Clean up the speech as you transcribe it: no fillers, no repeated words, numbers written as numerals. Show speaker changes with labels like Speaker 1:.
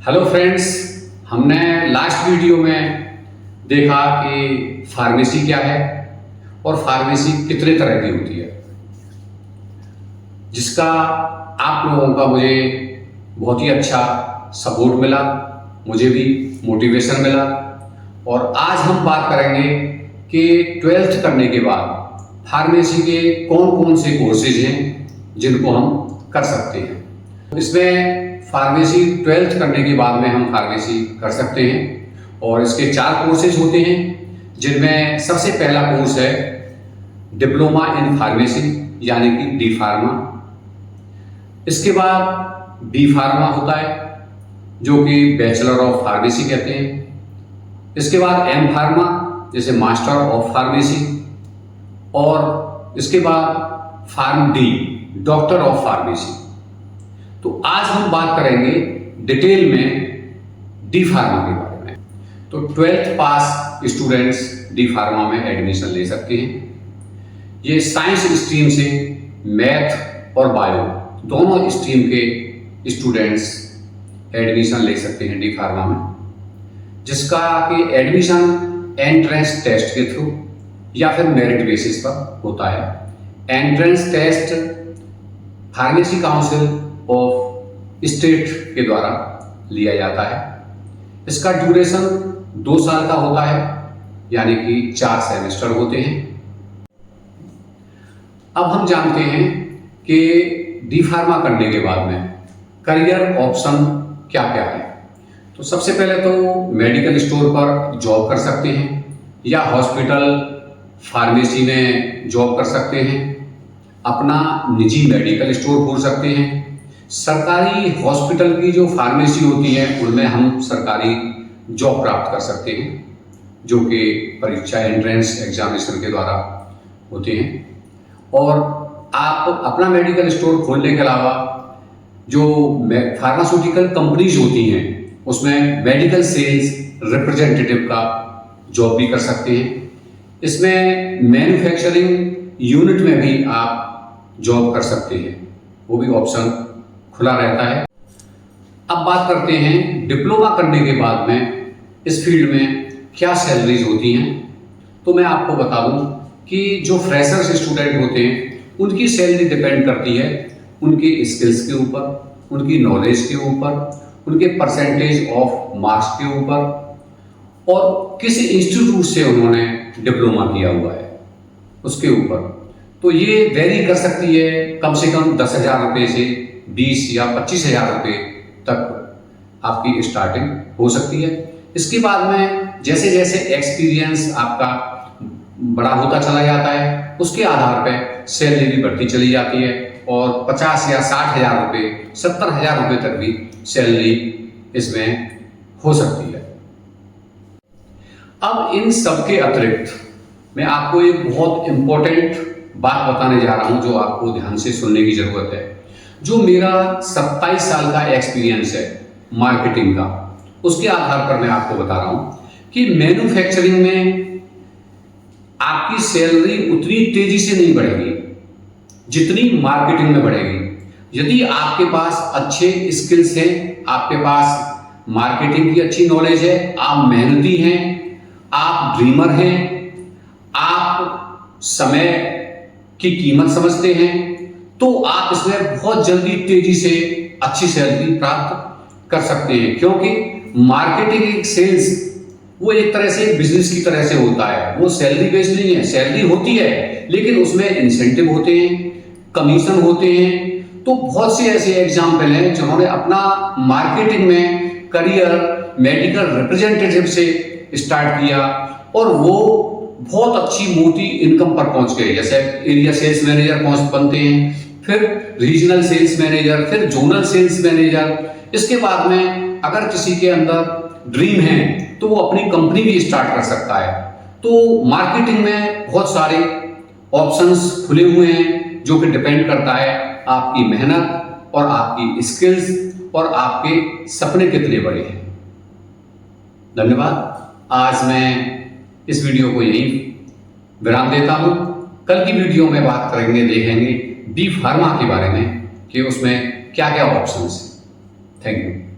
Speaker 1: Hello friends, हमने last video में देखा कि फार्मेसी क्या है और फार्मेसी कितने तरह की होती है, जिसका आप लोगों का मुझे बहुत ही अच्छा सपोर्ट मिला, मुझे भी मोटिवेशन मिला। और आज हम बात करेंगे कि 12th करने के बाद फार्मेसी के कौन कौन से कोर्सेज हैं जिनको हम कर सकते हैं। इसमें फार्मेसी 12th करने के बाद में हम फार्मेसी कर सकते हैं और इसके 4 कोर्सेज होते हैं, जिनमें सबसे पहला कोर्स है डिप्लोमा इन फार्मेसी यानी कि डी फार्मा। इसके बाद बी फार्मा होता है जो कि बैचलर ऑफ फार्मेसी कहते हैं। इसके बाद एम फार्मा जैसे मास्टर ऑफ फार्मेसी, और इसके बाद pharm D doctor of pharmacy. तो आज हम बात करेंगे डिटेल में डी फार्मा के बारे में। तो 12th pass students D pharma में एडमिशन ले सकते हैं। ये साइंस स्ट्रीम से मैथ और बायो दोनों स्ट्रीम के स्टूडेंट्स एडमिशन ले सकते हैं डी फार्मा में, जिसका कि एडमिशन एंट्रेंस टेस्ट के थ्रू या फिर मेरिट बेसिस पर होता है। Entrance test pharmacy council of state के द्वारा लिया जाता है। इसका ड्यूरेशन 2 साल का होता है, यानी कि 4 सेमेस्टर होते हैं। अब हम जानते हैं कि डी फार्मा करने के बाद में करियर ऑप्शन क्या क्या है। तो सबसे पहले तो मेडिकल स्टोर पर जॉब कर सकते हैं या हॉस्पिटल फार्मेसी में जॉब कर सकते हैं, अपना निजी मेडिकल स्टोर खोल सकते हैं। सरकारी हॉस्पिटल की जो फार्मेसी होती है उनमें हम सरकारी जॉब प्राप्त कर सकते हैं, जो कि परीक्षा एंट्रेंस एग्जामिनेशन के द्वारा होते हैं। और आप अपना मेडिकल स्टोर खोलने के अलावा जो फार्मास्यूटिकल कंपनीज होती हैं उसमें मेडिकल सेल्स रिप्रेजेंटेटिव का जॉब भी कर सकते हैं। इसमें मैन्युफैक्चरिंग यूनिट में भी आप जॉब कर सकते हैं, वो भी ऑप्शन खुला रहता है। अब बात करते हैं डिप्लोमा करने के बाद में इस फील्ड में क्या सैलरीज होती हैं। तो मैं आपको बता दूं कि जो फ्रेशर्स स्टूडेंट होते हैं उनकी सैलरी डिपेंड करती है उनकी स्किल्स के ऊपर, उनकी नॉलेज के ऊपर, उनके परसेंटेज ऑफ मार्क्स के ऊपर और किस इंस्टीट्यूट से उन्होंने डिप्लोमा किया हुआ है उसके ऊपर। तो ये वेरी कर सकती है, कम से कम 10,000 रुपये से 20 या 25,000 रुपये तक आपकी स्टार्टिंग हो सकती है। इसके बाद में जैसे जैसे एक्सपीरियंस आपका बड़ा होता चला जाता है उसके आधार पर सैलरी भी बढ़ती चली जाती है और 50 या 60,000 रुपये, 70,000 रुपये तक भी सैलरी इसमें हो सकती है। अब इन सब के अतिरिक्त मैं आपको एक बहुत इंपॉर्टेंट बात बताने जा रहा हूं जो आपको ध्यान से सुनने की जरूरत है। जो मेरा 27 साल का एक्सपीरियंस है मार्केटिंग का, उसके आधार पर मैं आपको बता रहा हूं कि मैन्युफैक्चरिंग में आपकी सैलरी उतनी तेजी से नहीं बढ़ेगी जितनी मार्केटिंग में बढ़ेगी। यदि आपके पास अच्छे स्किल्स हैं, आपके पास मार्केटिंग की अच्छी नॉलेज है, आप मेहनती हैं, आप ड्रीमर हैं, आप समय की कीमत समझते हैं, तो आप इसमें बहुत जल्दी तेजी से अच्छी सैलरी प्राप्त कर सकते हैं। क्योंकि मार्केटिंग एक सेल्स वो एक तरह से बिजनेस की तरह से होता है, वो सैलरी बेस्ड नहीं है। सैलरी होती है लेकिन उसमें इंसेंटिव होते हैं, कमीशन होते हैं। तो बहुत से ऐसे एग्जाम्पल हैं जिन्होंने अपना मार्केटिंग में करियर मेडिकल रिप्रेजेंटेटिव से स्टार्ट किया और वो बहुत अच्छी मोटी इनकम पर पहुंच गए। जैसे एरिया सेल्स मैनेजर बनते हैं, फिर रीजनल सेल्स मैनेजर, फिर जोनल सेल्स मैनेजर। इसके बाद में अगर किसी के अंदर ड्रीम है तो वो अपनी कंपनी भी स्टार्ट कर सकता है। तो मार्केटिंग में बहुत सारे ऑप्शंस खुले हुए हैं जो कि डिपेंड करता है आपकी मेहनत और आपकी स्किल्स और आपके सपने कितने बड़े हैं। धन्यवाद। आज मैं इस वीडियो को यहीं विराम देता हूं। कल की वीडियो में बात करेंगे, देखेंगे डी फार्मा के बारे में कि उसमें क्या क्या ऑप्शंस हैं। Thank you.